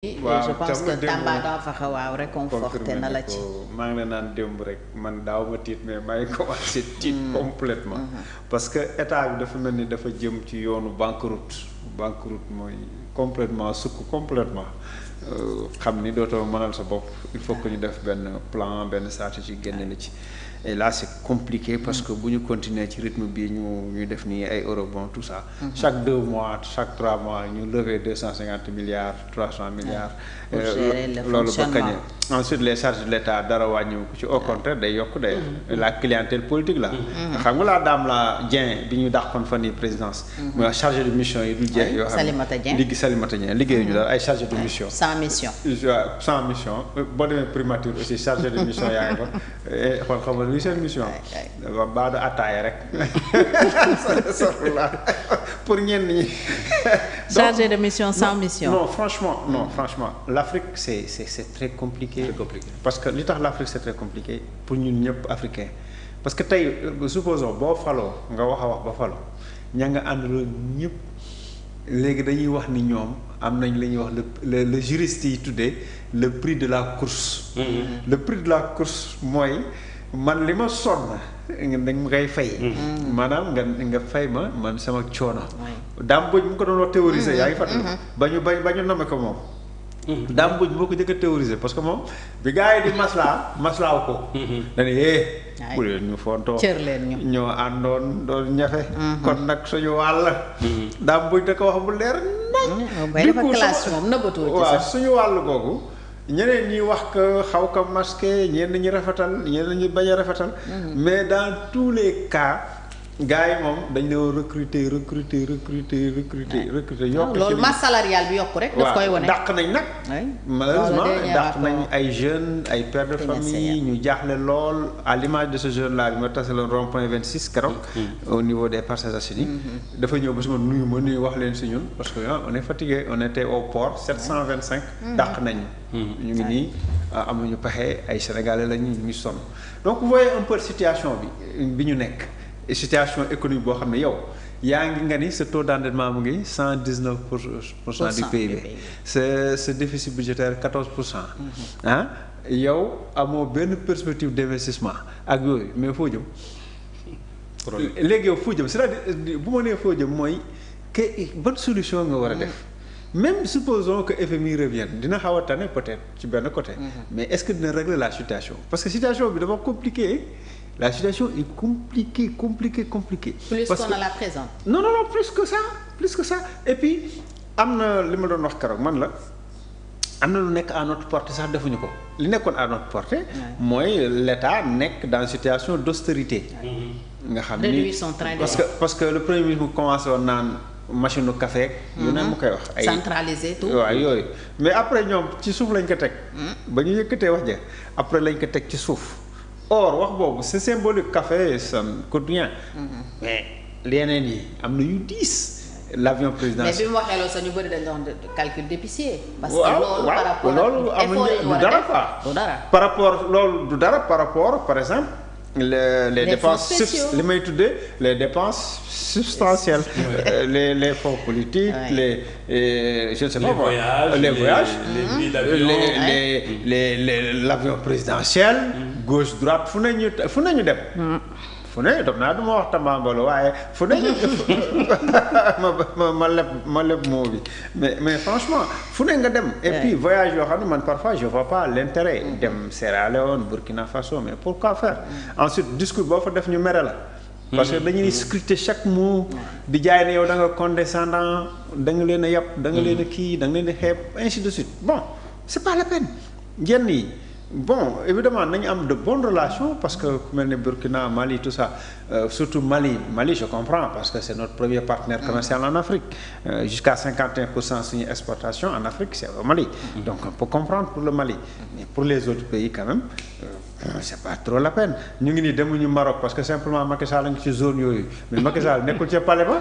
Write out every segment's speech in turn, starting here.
waaw je pense que Tamba dafa xaw a réconforté na la ci. maa ngi la naan démb rek man daaw ma tiit mais maa ngi commencé tiit complètement parce que état bi dafa mel ni dafa jëm ci yoonu banqueroute mooy complètement sukk complètement xam ni dootoo mënal sa bopp il faut que ñu def benn plan benn stratégie génne la ci et là c'est compliqué parce que bu ñu continuer ci rythme bi ñu def nii ay eurobond tout ça chaque 2 mois chaque 3 mois ñu lever 250 milliards 300 milliards loolu ba kañe ensuite les charges de l'État dara wàññiwu ko ci au contraire day yokk day la clientèle politique là xam nga laa daam la Dieng bi ñu dàqoon fan yi présidence mooy chargé de mission yi du Dieng yoo xam ne Salimata Dieng liggéeyuñu daal ay chargé de mission sans mission boo demee primature aussi chargé de mission yaa ngi fa xool xam nga seen mission baa du attaaya rek pour ñenn ñi chargé de mission sans mission non franchement l'Afrique c'est très compliqué parce que li tax l'Afrique c'est très compliqué pour ñun ñëpp africain parce que tey supposons boo faloo nga wax a wax ba faloo ña nga àndaloon ñëpp léegi dañuy wax ni ñoom am nañ la ñuy wax le juriste yi tuddee le prix de la course le prix de la course mooy man li ma sonn da nga koy fay maanaam nga fay ma man sama coono daam boj mu ko doon wax théoriser yaa ngi fàttali ba ñu nommé ko moom daam boj moo ko jëkk a théoriser parce que moom bi gars yi di maslaaw ko dañu bu leen ñu fontoo cër leen ñu ñoo àndoon doon ñafe kon nag suñu wàll daam boj da ko wax bu leer bay dafa classe moom nëbbatu ci waaw sax suñu wàll googu ñeneen ñi wax ko xaw ko masqué ñenn ñi rafetal ñenn ñi bañ a rafetal mais dans tous les cas gars yi moom dañ leen recruter yokk loolu masse salariale bi yokk rek daf koy wane dàq nañ nag malheureusement dàq nañ ay jeunes ay pères de famille ñu jaaxle lool à l'image de ce jeune là bi ma tasaloon rond-point 26 keroog au niveau des Parcelles Assainies dafa ñëw ba si ma nuyu wax leen si ñun parce que on est fatigué on était au port 725 dàq nañ ñu ngi nii amuñu pexe ay sénégalais la ñu ngi sonn donc vous voyez un peu situation bi ñu nekk situation économique boo xam ne yow yaa ngi nga ni sa taux d'endettement mu ngi 119% du PIB ce déficit budgétaire 14% ah yow amoo benn perspective d'investissement ak yooyu mais foo jëm léegi yow foo jëm c'est-à-dire bu ma nee foo jëm mooy que ban solution nga war a def même supposons que FMI revienne dina xaw a tane peut-être ci benn côté mais est-ce que dina régler la situation parce que situation bi dafa compliqué la situation est compliquée. Plus parce qu'on a la présente. Non, plus que ça. Et puis, am na li ma doon wax keroog man la am na lu nekk à notre portée sax defuñu ko li nekkoon à notre portée. mooy l'État nekk dans une situation d'austérité. nga xam ni parce que le premier ministre mu commencé woon naan machine u café. yu ne mu koy wax ay centralisé tout. waaw yooyu mais après ñoom ci suuf lañ ko teg. ba ñu yëkkatee wax ja après lañ ko teg ci suuf. or wax boobu c'est symbolique café ça ne coûte rien mais leneen yi am na yu diis l'avion présidentiel. mais bi mu waxee loolu sax ñu bëri dañ doon calcul d'épicier. parce que loolu par rapport loolu amuñu du dara par rapport loolu du dara par rapport par exemple les dépenses li may tuddee les dépenses substantielles les fonds politiques je ne sais pas les voyages l'avion présidentiel gauche droite fu ne ñu dem fu ne dom naa du ma wax tambaambalo waaye fu ne ñu ma leb moo bi mais franchement fu ne nga dem et puis voyage yoo xam ne man parfois je vois pas l'intérêt dem Sierra Leone Burkina Faso mais pourquoi faire ensuite discours boo fa def ñu mere la parce que dañuy scruter chaque mot di jaay ne yow da nga condescendant da nga leen a yàpp da nga leen a kii da nga leen a xeeb ainsi de suite bon c'est pas la peine yenn yi bon évidemment nañu am de bonnes relations parce que ku mel ne Burkina Mali tout ça surtout Mali je comprends parce que c'est notre premier partenaire commercial en Afrique jusqu'à 51% suñu exportation en Afrique c'est au Mali donc on peut comprendre pour le Mali mais pour les autres pays quand même c'est pas trop la peine ñu ngi nii demuñu Maroc parce que simplement Macky Sall a ngi ci zone yooyu mais Macky Sall nekkul ca palais ba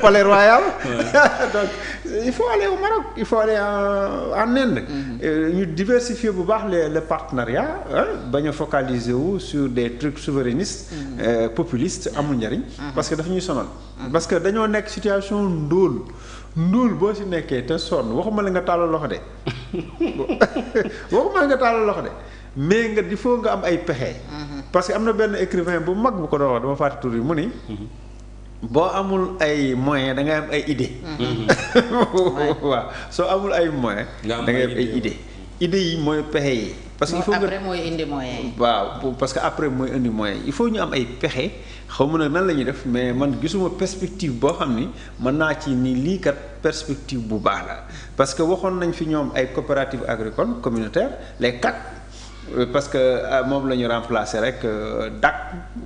palais royal donc il faut aller au Maroc il faut aller en Inde ñu diversifier bu baax le partenariat bañ a focaliser wu sur des trucs souverainistes populistes amul njariñ parce que dafa ñuy sonal parce que dañoo nekk situation ndóol ndóol boo si nekkee te sonn waxuma la nga tàllal loxo de waxuma la nga tàllal loxo de mais nga il faut nga am ay pexe. parce que am na benn écrivain bu mag bu ko doon wax dama fàtte tur yi mu ni. boo amul ay moyens da ngay am ay idées. waaw soo amul ay moyens. da ngay am ay idées. idées yi mooy pexe yi. parce que il faut après mooy indi moyens yi. waaw parce que après mooy indi moyens yi il faut ñu am ay pexe xaw ma nag nan la ñuy def mais man gisuma perspective boo xam ni mën naa ci ni lii kat perspective bu baax la parce que waxoon nañ fi ñoom ay coopératives agricoles communautaires les CAC. parce que moom la ñu remplacer rek DAC.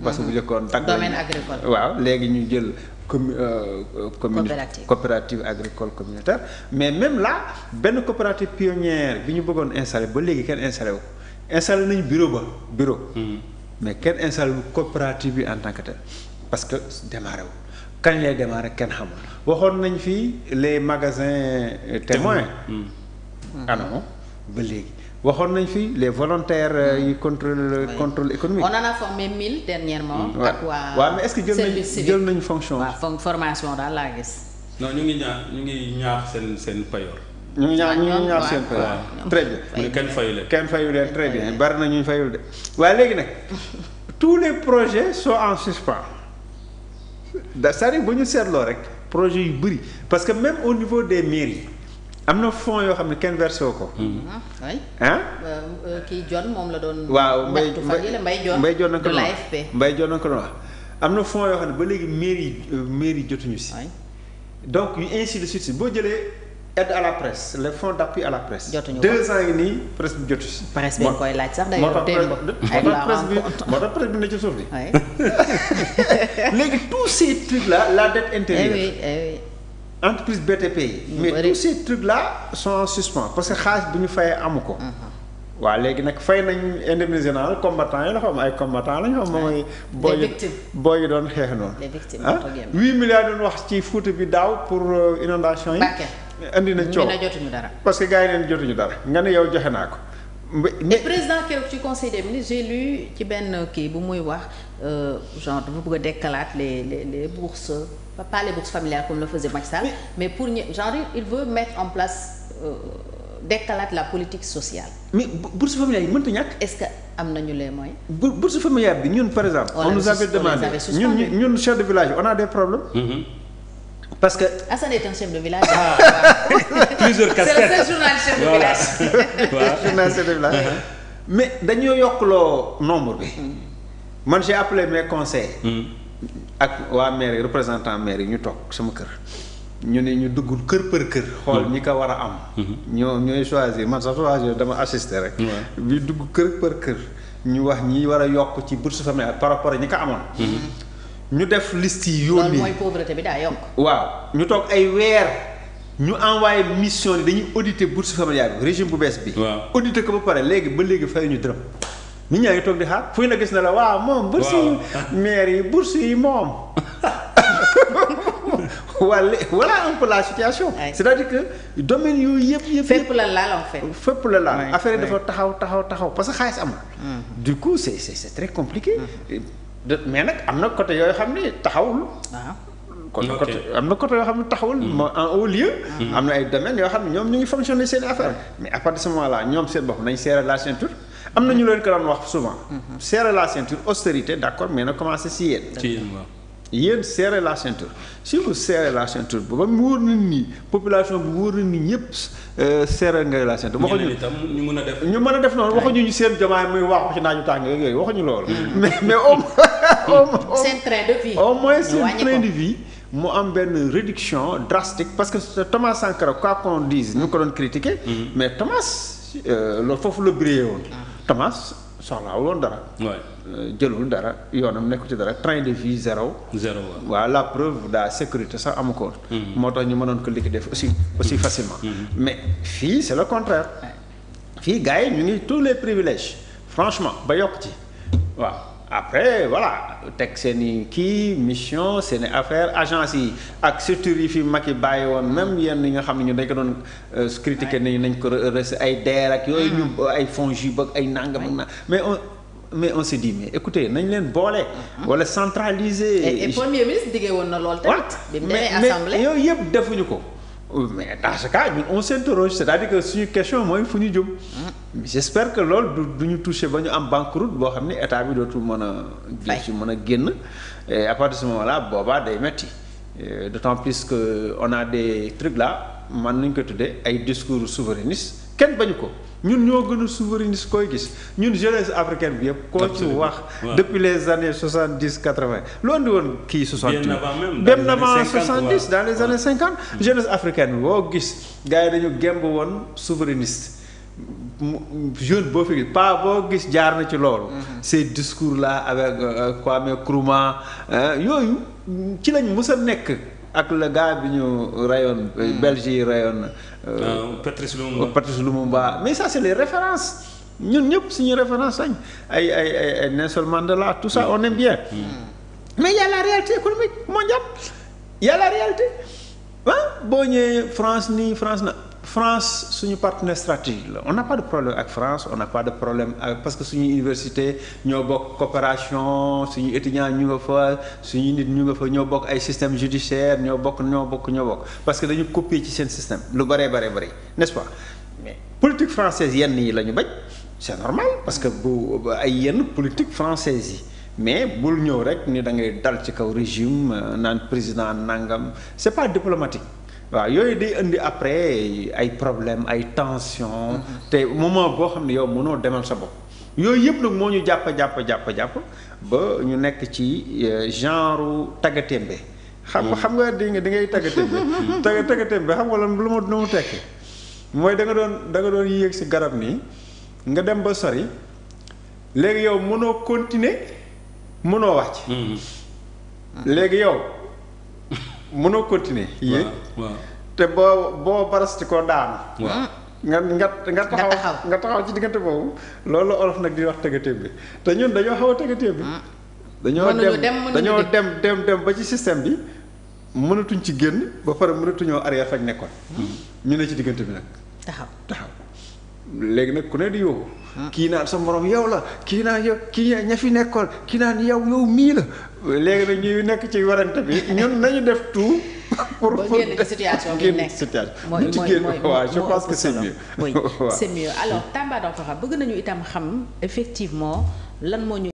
parce que bu njëkkoon DAC. domaine agricole. waaw léegi ñu jël coopérative agricole communautaire mais même là benn coopérative pionnière bi ñu bëggoon installer ba léegi kenn installé wu installé nañu bureau. mais kenn installé wu coopérative bi en tant que tel parce que démarré wu kañ lay démarré kenn xamul waxoon nañ fii les magasins témoins. non ba léegi. waxoon nañ fi les volontaires yi contrôle économique. on en a formé 1000 dernièrement. ak waa waaw mais est-ce que jël nañ fonction. waaw formation daal laa gis. non ñu ngi ñaax seen payoor. ñu ngi ñaax seen payoor. très bien mu ne kenn fayu leen très bien bari na ñu fayul de waaye léegi nag tous les projets sont en suspens c'est-à-dire bu ñu seetloo rek projets yu bëri parce que même au niveau des mairies. am na fonds yoo xam ne kenn versé wu ko. oui. kii John moom la doon. waaw Mbaye John na ko doon l'AFP. Mbaye John na ko doon wax am na fonds yoo xam ne ba léegi mairie jotuñu si. donc yu ainsi de suite boo jëlee aide à la presse les fonds d'appui à la presse. jotuñu ko 2 ans yi nii presse bi jotu si. presse bi nga koy laaj sax day yor démb. moo tax presse bi ne ci suuf bi. léegi tous ces trucs là la dette intérieure. entreprise BTP yi. mais tous ces trucs là sont en suspens parce que xaalis bu ñu fayee amu ko. waaw léegi nag fay nañ indemnisé naa combattant yi la xam ay combattant lañ xam mooy. booy yi doon xeex noonu. les victimes 8 milliards doon wax ci Fouta bi daaw pour inondation yi. indi na coow jotuñu dara. parce que gars yi neen jotuñu dara nga ne yow joxe naa ko. mais président keroog ci conseil des ministres j'ai lu ci benn kii bu muy wax genre dafa bëgg a dekkalaat les bourses. pas les bourses familiales comme le faisait Macky Sall mais pour genre il veut mettre en place décalaat la politique sociale. mais bourse familiale yi mënta ñàkk. est-ce que am nañu les moyens. bourse familiale bi ñun par exemple. on nous avait demandé ñun chef de village on a des problèmes. parce que. Assane est un chef de village. plusieurs casquettes c'est le journal chef de village. waaw journal chef de village. mais dañoo yokkloo nombre bi. man j'ai appelé mes conseils. ak waa maire yi représentant maire yi ñu toog sama kër ñu ne ñu duggul kër par kër xool ñi ko war a am ñooy choisir man sax choisir dama assister rek bi dugg kër par kër ñu wax ñi war a yokk ci bourse familiale par rapport ak ñi ko amoon ñu def liste yi yónnee loolu mooy pauvreté bi daa yokk waaw ñu toog ay weer ñu envoyé mission yi dañuy auditer bourse familiale bi régime bu bees bi auditer ko ba pare léegi ba léegi fay ñu dërëm nit ñaa ngi toog di xaar fu ñu la gis ne la waaw moom bourse yi maire yi bourse yi moom voilà un peu la situation c'est-à-dire que domaine yooyu yëpp fépp la laal en fait fépp la laal affaire yi dafa taxaw parce que xaalis amul du coup c'est très compliqué mais nag am na côté yooyu xam ne taxawul côté am na côté yoo xam ne taxawul en haut lieu am na ay domaines yoo xam ne ñoom ñu ngi fonctionner seen affaire mais à partir de ce moment là ñoom seen bopp nañ serrer la ceinture am na ñu leen ko daan wax souvent serrer la ceinture austérité d'accord mais na commencer si yéen serrer la ceinture si vous serrez la ceinture ba mu wóor na ni population bi wóor na ni ñëpp serrer nga la ceinture waxuñu ñu mën a def noonu waxuñu ñu seen jamaay muy wax ci naaju tàng yooyu waxuñu loolu mais seen train de vie au moins seen train de vie mu am benn réduction drastique parce que Thomas Sankara quoi qu'on dise ñu ko doon critiquer mais Thomas loolu foofu la brillé woon Thomas soxlawul woon dara jëlul dara yoonam nekku ci dara train de vie zéro waaw la preuve de la sécurité sax amu ko woon moo tax ñu mënoon ko liquider aussi facilement mais fii c'est le contraire fii gars yi ñu ngi tous les privilèges franchement ba yokk ci waaw après voilà teg seen i kii mission seen i affaire agence yi ak structures yi fi mag yi bàyyi woon même yenn yi nga xam ne ñu dañ ko doon critiquer nañ ko ay DER ak yooyu ñu ay FONGIP ak ay nangam ak na mais on s'est dit mais écoutez nañ leen boole wala centraliser et premier ministre diggee woon na lool tamit bi mu demee assemblée mais yooyu yëpp defuñu ko mais dans ce cas ñun on s'interroge c'est-à-dire que suñu question mooy fu ñu jëm. j'espère que loolu du ñu touché ba ñu am banqueroute boo xam ne état bi dootul mën a. ci mën a génn et à partir de ce moment-là boobaa day metti d'autant plus que on a des trucs là man nañu ko tuddee ay discours souverainistes kenn bañu ko ñun ñoo gën a souverainiste koy gis ñun jeunesse africaine bi yëpp. koo ci wax depuis les années 70 80 lu andi woon kii 68. bien avant 70 dans les années 50. jeunesse africaine bi boo gis gars yi dañu gemb woon souverainiste. jeune boo fi gis pas boo gis jaar na ci loolu. ces discours là avec Kwame Nkrumah yooyu ci lañ mës a nekk ak le gars bi ñu rayoon. Belge yi rayoon. Patrice Lumumba mais ça c'est les références ñun ñëpp suñu référence lañ ay Nelson Mandela tout ça on aime bien. mais y a la réalité économique mondiale y a la réalité boo ñëwee France nii France na. France suñu partenaire stratégique la on n'a pas de problème ak France on n'a pas de problème ak parce que suñu université ñoo bokk coopération suñu étudiants ñu nga fa suñu nit ñu nga fa ñoo bokk ay système judiciaire ñoo bokk parce que dañu copier ci seen système lu bëree n'est-ce pas mais politique française yenn yi la ñu bañ c'est normal parce que bu ay yenn politique française yi mais bul ñëw rek ni da ngay dal ci kaw régime naan président nangam c'est pas diplomatique. waaw yooyu day indi après ay problème ay tension te moment boo xam ne yow mënoo demal sa bopp yooyu yëpp nag moo ñu jàpp ba ñu nekk ci genre taggatémbe xam nga di ngay taggatémbe xam nga lu mu tekki mooy da nga doon yéeg ci garab nii nga dem ba sori léegi yow mënoo continuer mënoo wàcc léegi yow mënoo continuer yéeg te boo barasti ko daanu nga taxaw ci diggante boobu loolu olof nag di wax tëggatéem bi te ñun dañoo xaw a tëggatéem bi dañoo dem ba ci système bi mënatuñ ci génn ba pare mënatuñoo arrière fañ nekkoon ñu ne ci diggante bi nag taxaw léegi nag ku ne di yóbbu kii naan sa morom yow la kii naan yow kii ña fi nekkoon kii naan yow mii la léegi nag ñuy nekk ci warante bi ñun nañu def tout pour génn ci situation bi nekk mooy je pense que c'est mieux. oui c'est mieux alors Tamba Dankokha bëgg nañu itam xam effectivement lan moo ñu